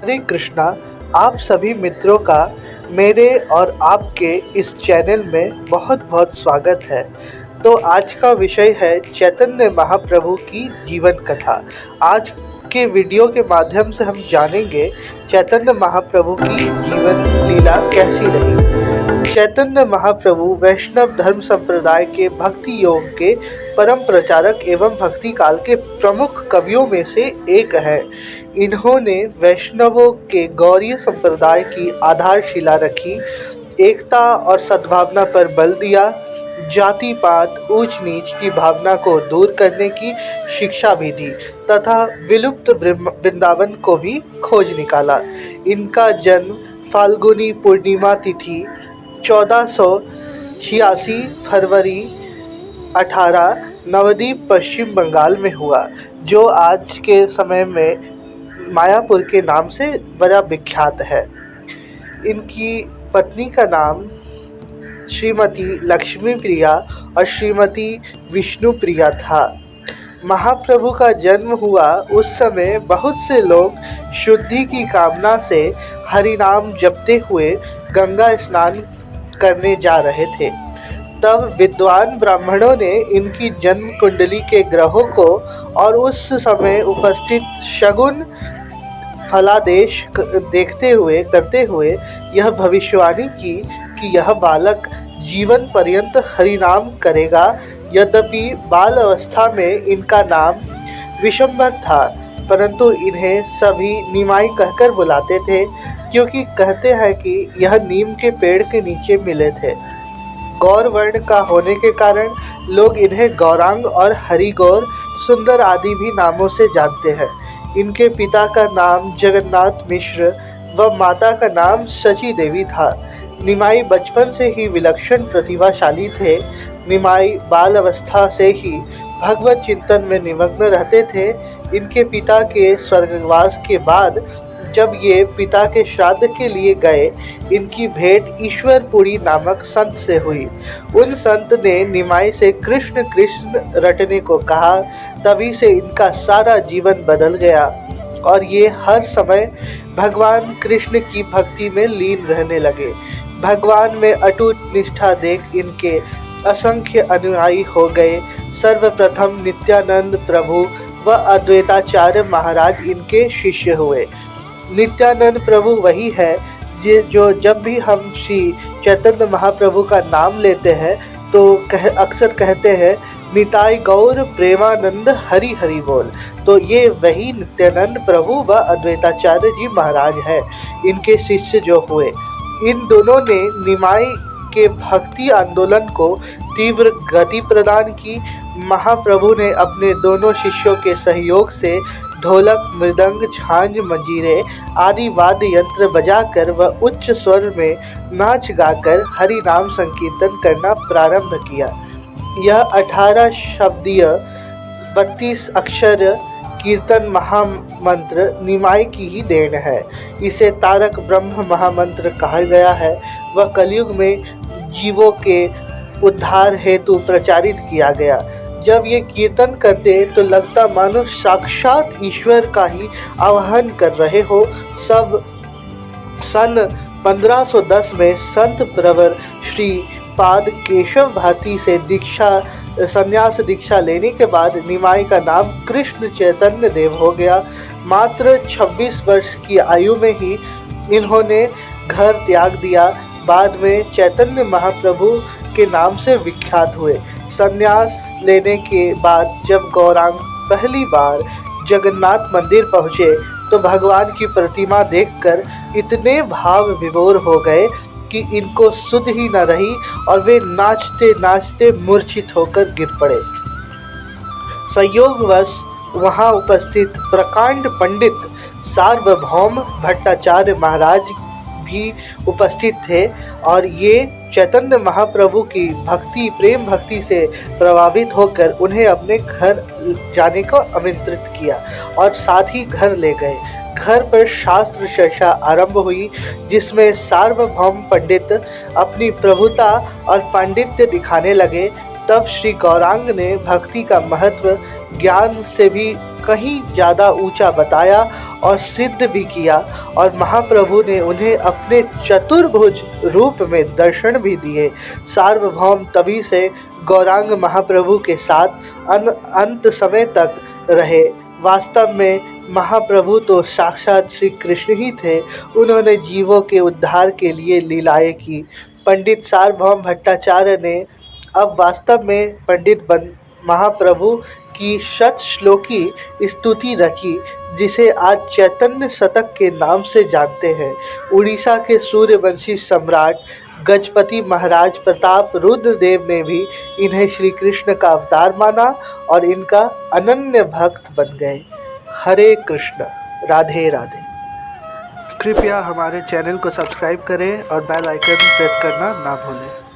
हरे कृष्णा। आप सभी मित्रों का मेरे और आपके इस चैनल में बहुत बहुत स्वागत है। तो आज का विषय है चैतन्य महाप्रभु की जीवन कथा। आज के वीडियो के माध्यम से हम जानेंगे चैतन्य महाप्रभु की जीवन लीला कैसी रही। चैतन्य महाप्रभु वैष्णव धर्म संप्रदाय के भक्ति योग के परम प्रचारक एवं भक्ति काल के प्रमुख कवियों में से एक है। इन्होंने वैष्णवों के गौड़ीय संप्रदाय की आधारशिला रखी, एकता और सद्भावना पर बल दिया, जाति पात ऊंच नीच की भावना को दूर करने की शिक्षा भी दी तथा विलुप्त वृंदावन को भी खोज निकाला। इनका जन्म फाल्गुनी पूर्णिमा तिथि 1486 फरवरी 18 नवद्वीप पश्चिम बंगाल में हुआ, जो आज के समय में मायापुर के नाम से बड़ा विख्यात है। इनकी पत्नी का नाम श्रीमती लक्ष्मी प्रिया और श्रीमती विष्णु प्रिया था। महाप्रभु का जन्म हुआ उस समय बहुत से लोग शुद्धि की कामना से हरिनाम जपते हुए गंगा स्नान करने जा रहे थे। तब विद्वान ब्राह्मणों ने इनकी जन्म कुंडली के ग्रहों को और उस समय उपस्थित शगुन फलादेश करते हुए यह भविष्यवाणी की कि यह बालक जीवन पर्यंत हरिनाम करेगा। यद्यपि बाल अवस्था में इनका नाम विशंबर था, परंतु इन्हें सभी निमाई कहकर बुलाते थे, क्योंकि कहते हैं कि यह नीम के पेड़ के नीचे मिले थे। गौर वर्ण का होने के कारण लोग इन्हें गौरांग और हरिगौर, सुंदर आदि भी नामों से जानते हैं। इनके पिता का नाम जगन्नाथ मिश्र व माता का नाम सची देवी था। निमाई बचपन से ही विलक्षण प्रतिभाशाली थे। निमाई बाल अवस्था से ही भगवत चिंतन में निमग्न रहते थे। इनके पिता के स्वर्गवास के बाद जब ये पिता के श्राद्ध के लिए गए, इनकी भेंट ईश्वरपुरी नामक संत से हुई। उन संत ने निमाई से कृष्ण कृष्ण रटने को कहा। तभी से इनका सारा जीवन बदल गया और ये हर समय भगवान कृष्ण की भक्ति में लीन रहने लगे। भगवान में अटूट निष्ठा देख इनके असंख्य अनुयायी हो गए। सर्वप्रथम नित्यानंद प्रभु व अद्वैताचार्य महाराज इनके शिष्य हुए। नित्यानंद प्रभु वही है जो जब भी हम श्री चैतन्य महाप्रभु का नाम लेते हैं तो अक्सर कहते हैं निताय गौर प्रेमानंद हरि हरि बोल। तो ये वही नित्यानंद प्रभु व अद्वैताचार्य जी महाराज हैं, इनके शिष्य जो हुए। इन दोनों ने निमाई के भक्ति आंदोलन को तीव्र गति प्रदान की। महाप्रभु ने अपने दोनों शिष्यों के सहयोग से ढोलक, मृदंग, झांझ, मंजीरे आदि वाद्य यंत्र बजाकर व उच्च स्वर में नाच गाकर हरि नाम संकीर्तन करना प्रारंभ किया। यह 18 शब्दीय 32 अक्षर कीर्तन महामंत्र निमाई की ही देन है। इसे तारक ब्रह्म महामंत्र कहा गया है। वह कलयुग में जीवों के उद्धार हेतु प्रचारित किया गया। जब ये कीर्तन करते तो लगता मानो साक्षात ईश्वर का ही आवाहन कर रहे हो। सब सन 1510 में संत प्रवर श्री पाद केशव भारती से संन्यास दीक्षा लेने के बाद निमाई का नाम कृष्ण चैतन्य देव हो गया। मात्र 26 वर्ष की आयु में ही इन्होंने घर त्याग दिया। बाद में चैतन्य महाप्रभु के नाम से विख्यात हुए। संन्यास लेने के बाद जब गौरांग पहली बार जगन्नाथ मंदिर पहुँचे तो भगवान की प्रतिमा देखकर इतने भाव विभोर हो गए कि इनको सुध ही न रही और वे नाचते नाचते मूर्छित होकर गिर पड़े। संयोगवश वहां उपस्थित प्रकांड पंडित सार्वभौम भट्टाचार्य महाराज भी उपस्थित थे और ये चैतन्य महाप्रभु की प्रेम भक्ति से प्रभावित होकर उन्हें अपने घर जाने को आमंत्रित किया और साथ ही घर ले गए। घर पर शास्त्र चर्चा आरंभ हुई, जिसमें सार्वभौम पंडित अपनी प्रभुता और पांडित्य दिखाने लगे। तब श्री गौरांग ने भक्ति का महत्व ज्ञान से भी कहीं ज़्यादा ऊंचा बताया और सिद्ध भी किया, और महाप्रभु ने उन्हें अपने चतुर्भुज रूप में दर्शन भी दिए। सार्वभौम तभी से गौरांग महाप्रभु के साथ अंत समय तक रहे। वास्तव में महाप्रभु तो साक्षात श्री कृष्ण ही थे। उन्होंने जीवों के उद्धार के लिए लीलाएं की। पंडित सार्वभौम भट्टाचार्य ने अब वास्तव में महाप्रभु की शत श्लोकी स्तुति रखी, जिसे आज चैतन्य शतक के नाम से जानते हैं। उड़ीसा के सूर्यवंशी सम्राट गजपति महाराज प्रताप रुद्रदेव ने भी इन्हें श्री कृष्ण का अवतार माना और इनका अनन्य भक्त बन गए। हरे कृष्ण, राधे राधे। कृपया हमारे चैनल को सब्सक्राइब करें और बेल आइकन प्रेस करना ना भूलें।